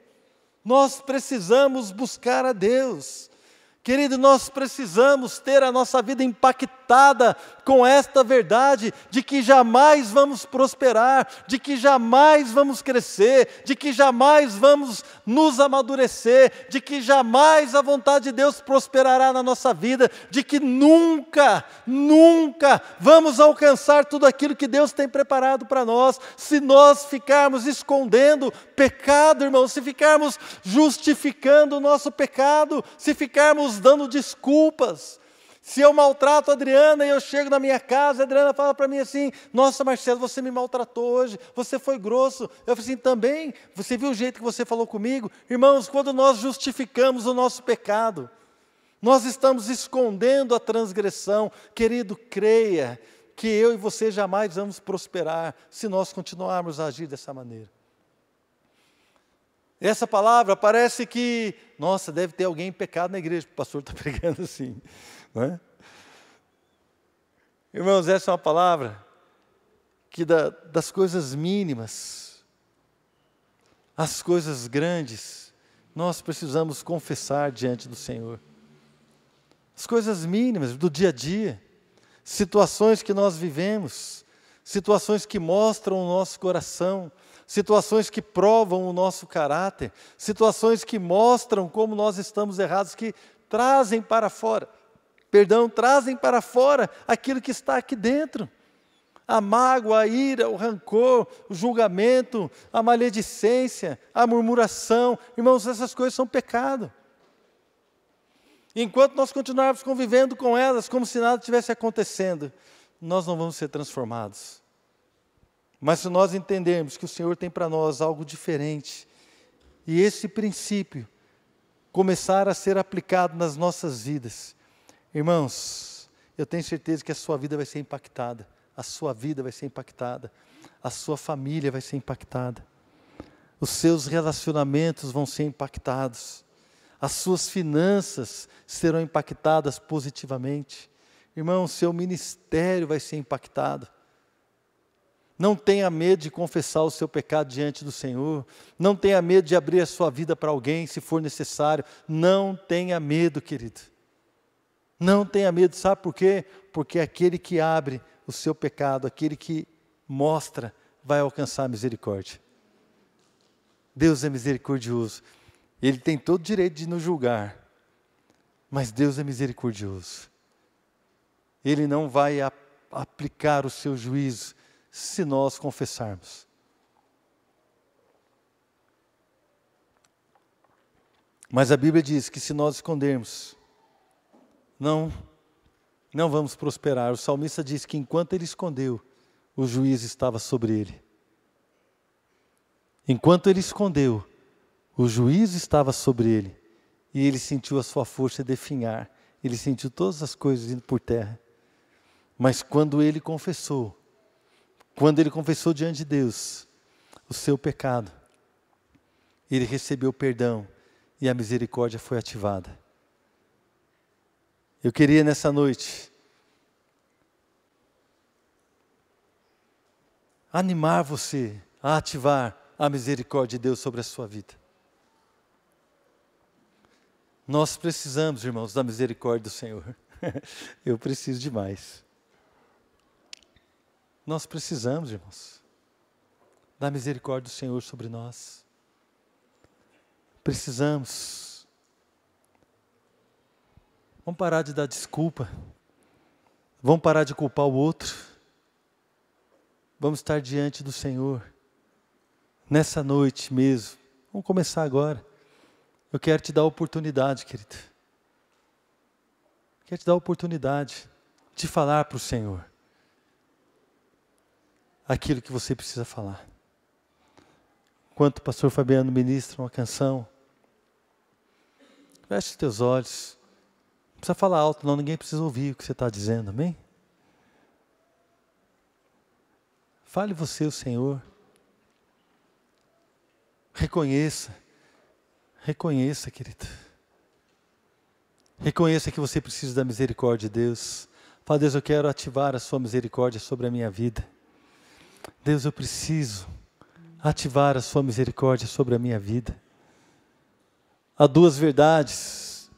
Nós precisamos buscar a Deus. Querido, nós precisamos ter a nossa vida impactada com esta verdade de que jamais vamos prosperar, de que jamais vamos crescer, de que jamais vamos nos amadurecer, de que jamais a vontade de Deus prosperará na nossa vida, de que nunca, nunca vamos alcançar tudo aquilo que Deus tem preparado para nós, se nós ficarmos escondendo pecado, irmãos, se ficarmos justificando o nosso pecado, se ficarmos dando desculpas. Se eu maltrato a Adriana e eu chego na minha casa, a Adriana fala para mim assim: nossa, Marcelo, você me maltratou hoje, você foi grosso. Eu falei assim: também, você viu o jeito que você falou comigo? Irmãos, quando nós justificamos o nosso pecado, nós estamos escondendo a transgressão. Querido, creia que eu e você jamais vamos prosperar se nós continuarmos a agir dessa maneira. Essa palavra parece que, nossa, deve ter alguém em pecado na igreja, o pastor está pregando assim, não é? Irmãos, essa é uma palavra que das coisas mínimas, as coisas grandes, nós precisamos confessar diante do Senhor. As coisas mínimas do dia a dia, situações que nós vivemos, situações que mostram o nosso coração, situações que provam o nosso caráter, situações que mostram como nós estamos errados, que trazem para fora, trazem para fora aquilo que está aqui dentro. A mágoa, a ira, o rancor, o julgamento, a maledicência, a murmuração. Irmãos, essas coisas são pecado. Enquanto nós continuarmos convivendo com elas como se nada estivesse acontecendo, nós não vamos ser transformados. Mas se nós entendermos que o Senhor tem para nós algo diferente, e esse princípio começar a ser aplicado nas nossas vidas, irmãos, eu tenho certeza que a sua vida vai ser impactada, a sua vida vai ser impactada, a sua família vai ser impactada, os seus relacionamentos vão ser impactados, as suas finanças serão impactadas positivamente, irmão, o seu ministério vai ser impactado. Não tenha medo de confessar o seu pecado diante do Senhor. Não tenha medo de abrir a sua vida para alguém, se for necessário. Não tenha medo, querido. Não tenha medo, sabe por quê? Porque aquele que abre o seu pecado, aquele que mostra, vai alcançar a misericórdia. Deus é misericordioso. Ele tem todo o direito de nos julgar. Mas Deus é misericordioso. Ele não vai aplicar o seu juízo se nós confessarmos. Mas a Bíblia diz que se nós escondermos, não vamos prosperar. O salmista diz que enquanto ele escondeu, o juízo estava sobre ele. Enquanto ele escondeu, o juízo estava sobre ele. E ele sentiu a sua força definhar. Ele sentiu todas as coisas indo por terra. Mas quando ele confessou diante de Deus o seu pecado, ele recebeu perdão e a misericórdia foi ativada. Eu queria nessa noite animar você a ativar a misericórdia de Deus sobre a sua vida. Nós precisamos, irmãos, da misericórdia do Senhor. Eu preciso demais. Nós precisamos, irmãos, da misericórdia do Senhor sobre nós. Precisamos. Vamos parar de dar desculpa. Vamos parar de culpar o outro. Vamos estar diante do Senhor. Nessa noite mesmo. Vamos começar agora. Eu quero te dar a oportunidade, querido. quer te dar a oportunidade de falar para o Senhor aquilo que você precisa falar. Enquanto o pastor Fabiano ministra uma canção, feche os teus olhos. Não precisa falar alto, não, ninguém precisa ouvir o que você está dizendo, amém? Fale você, o Senhor. Reconheça, querido. Reconheça que você precisa da misericórdia de Deus. Fala, Deus, eu quero ativar a sua misericórdia sobre a minha vida. Deus, eu preciso ativar a sua misericórdia sobre a minha vida. Há duas verdades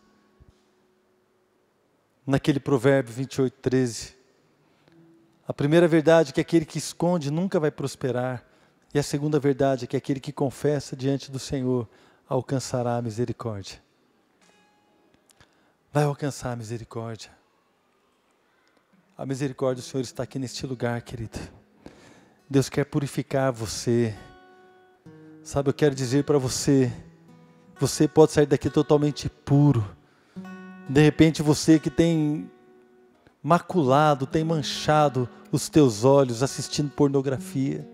naquele provérbio 28:13. A primeira verdade é que aquele que esconde nunca vai prosperar. E a segunda verdade é que aquele que confessa diante do Senhor alcançará a misericórdia. Vai alcançar a misericórdia. A misericórdia do Senhor está aqui neste lugar, querido. Deus quer purificar você. Sabe, eu quero dizer para você, você pode sair daqui totalmente puro. De repente você que tem maculado, tem manchado os teus olhos assistindo pornografia,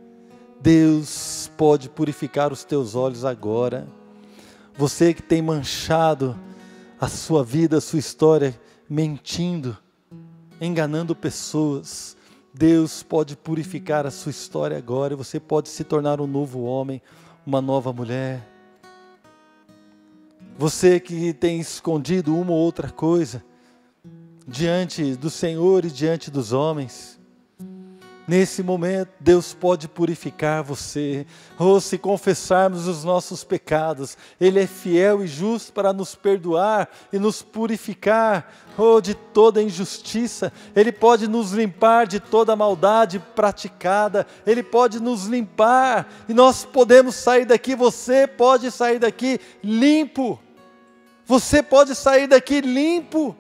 Deus pode purificar os teus olhos agora. Você que tem manchado a sua vida, a sua história, mentindo, enganando pessoas, Deus pode purificar a sua história agora, e você pode se tornar um novo homem, uma nova mulher. Você que tem escondido uma ou outra coisa diante do Senhor e diante dos homens, nesse momento Deus pode purificar você. Se confessarmos os nossos pecados, Ele é fiel e justo para nos perdoar e nos purificar de toda injustiça. Ele pode nos limpar de toda maldade praticada. Ele pode nos limpar e nós podemos sair daqui. Você pode sair daqui limpo. Você pode sair daqui limpo.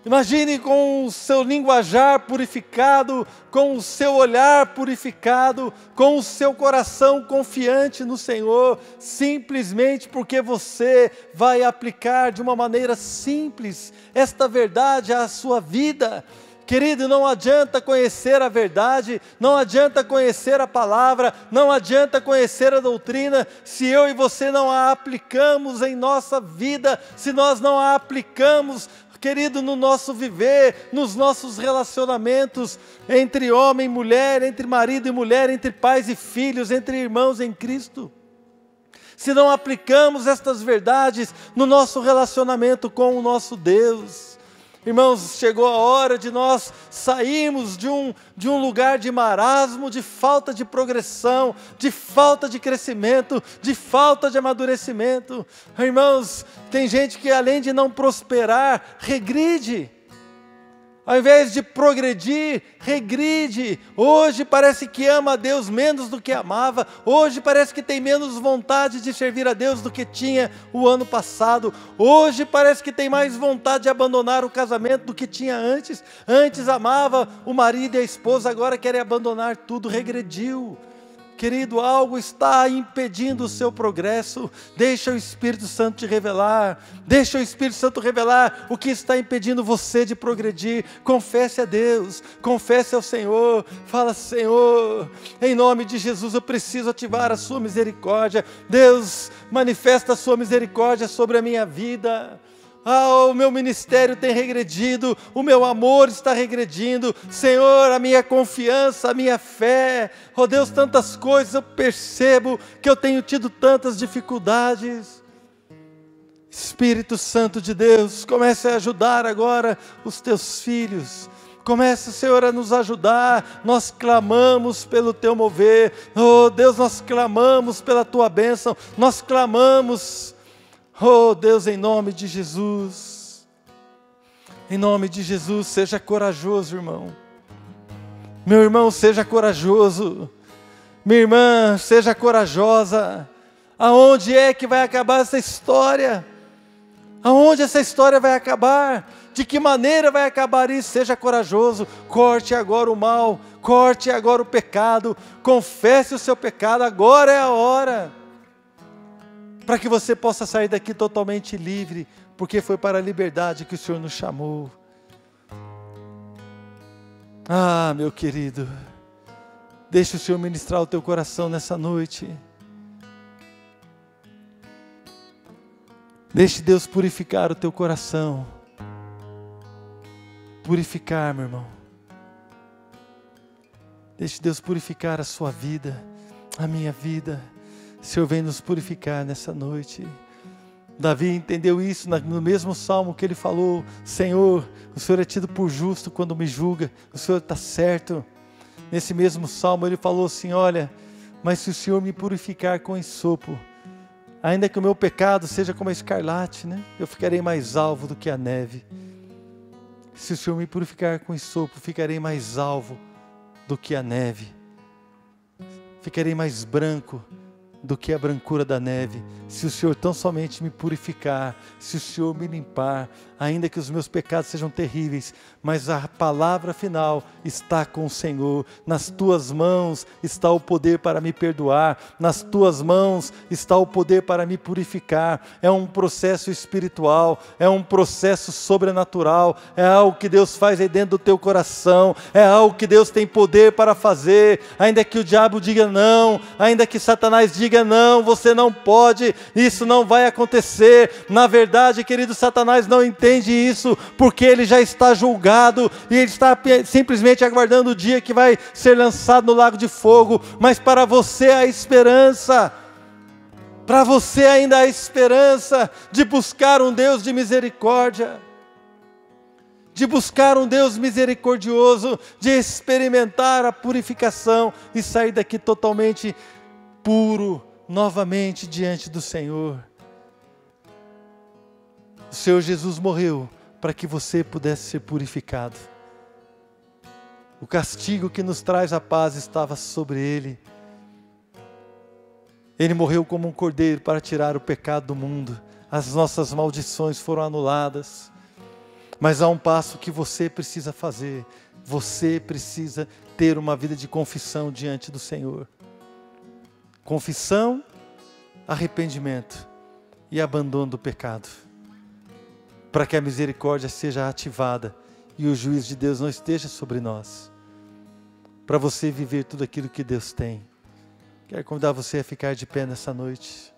Imagine com o seu linguajar purificado, com o seu olhar purificado, com o seu coração confiante no Senhor, simplesmente porque você vai aplicar de uma maneira simples esta verdade à sua vida. Querido, não adianta conhecer a verdade, não adianta conhecer a palavra, não adianta conhecer a doutrina, se eu e você não a aplicamos em nossa vida, se nós não a aplicamos, querido, no nosso viver, nos nossos relacionamentos, entre homem e mulher, entre marido e mulher, entre pais e filhos, entre irmãos em Cristo. Se não aplicamos estas verdades no nosso relacionamento com o nosso Deus. Irmãos, chegou a hora de nós sairmos de um lugar de marasmo, de falta de progressão, de falta de crescimento, de falta de amadurecimento. Irmãos, tem gente que além de não prosperar, regride. Ao invés de progredir, regride. Hoje parece que ama a Deus menos do que amava. Hoje parece que tem menos vontade de servir a Deus do que tinha o ano passado. Hoje parece que tem mais vontade de abandonar o casamento do que tinha antes. Antes amava o marido e a esposa, agora quer abandonar tudo, regrediu. Querido, algo está impedindo o seu progresso. Deixa o Espírito Santo te revelar. Deixa o Espírito Santo revelar o que está impedindo você de progredir. Confesse a Deus, confesse ao Senhor. Fala, Senhor, em nome de Jesus eu preciso ativar a sua misericórdia. Deus, manifesta a sua misericórdia sobre a minha vida. O meu ministério tem regredido, o meu amor está regredindo, Senhor, a minha confiança, a minha fé, Deus, tantas coisas, eu percebo que eu tenho tido tantas dificuldades. Espírito Santo de Deus, comece a ajudar agora os teus filhos. Comece, Senhor, a nos ajudar. Nós clamamos pelo teu mover. Deus, nós clamamos pela tua bênção. Nós clamamos, Deus, em nome de Jesus. Em nome de Jesus, seja corajoso, irmão. Meu irmão, seja corajoso. Minha irmã, seja corajosa. Aonde é que vai acabar essa história? Aonde essa história vai acabar? De que maneira vai acabar isso? Seja corajoso, corte agora o mal, corte agora o pecado, confesse o seu pecado, agora é a hora, para que você possa sair daqui totalmente livre, porque foi para a liberdade que o Senhor nos chamou. Ah, meu querido, deixa o Senhor ministrar o teu coração nessa noite. Deixe Deus purificar o teu coração. Purificar, meu irmão. Deixe Deus purificar a sua vida, a minha vida. O Senhor vem nos purificar nessa noite. Davi entendeu isso no mesmo salmo que ele falou: Senhor, o Senhor é tido por justo quando me julga, o Senhor está certo. Nesse mesmo salmo ele falou assim: olha, mas se o Senhor me purificar com ensopo, ainda que o meu pecado seja como a escarlate, né? Eu ficarei mais alvo do que a neve. Se o Senhor me purificar com ensopo, ficarei mais alvo do que a neve. Ficarei mais branco do que a brancura da neve. Se o Senhor tão somente me purificar, se o Senhor me limpar, ainda que os meus pecados sejam terríveis, mas a palavra final está com o Senhor. Nas tuas mãos está o poder para me perdoar, nas tuas mãos está o poder para me purificar. É um processo espiritual, é um processo sobrenatural, é algo que Deus faz aí dentro do teu coração, é algo que Deus tem poder para fazer, ainda que o diabo diga não, ainda que Satanás diga não, você não pode, isso não vai acontecer. Na verdade, querido, Satanás não entende isso, porque ele já está julgado, e ele está simplesmente aguardando o dia que vai ser lançado no lago de fogo. Mas para você há esperança, para você ainda há esperança de buscar um Deus de misericórdia, de buscar um Deus misericordioso, de experimentar a purificação e sair daqui totalmente puro, novamente diante do Senhor. O Senhor Jesus morreu para que você pudesse ser purificado. O castigo que nos traz a paz estava sobre Ele. Ele morreu como um cordeiro para tirar o pecado do mundo. As nossas maldições foram anuladas. Mas há um passo que você precisa fazer. Você precisa ter uma vida de confissão diante do Senhor. Confissão, arrependimento e abandono do pecado, para que a misericórdia seja ativada e o juízo de Deus não esteja sobre nós, para você viver tudo aquilo que Deus tem. Quero convidar você a ficar de pé nessa noite.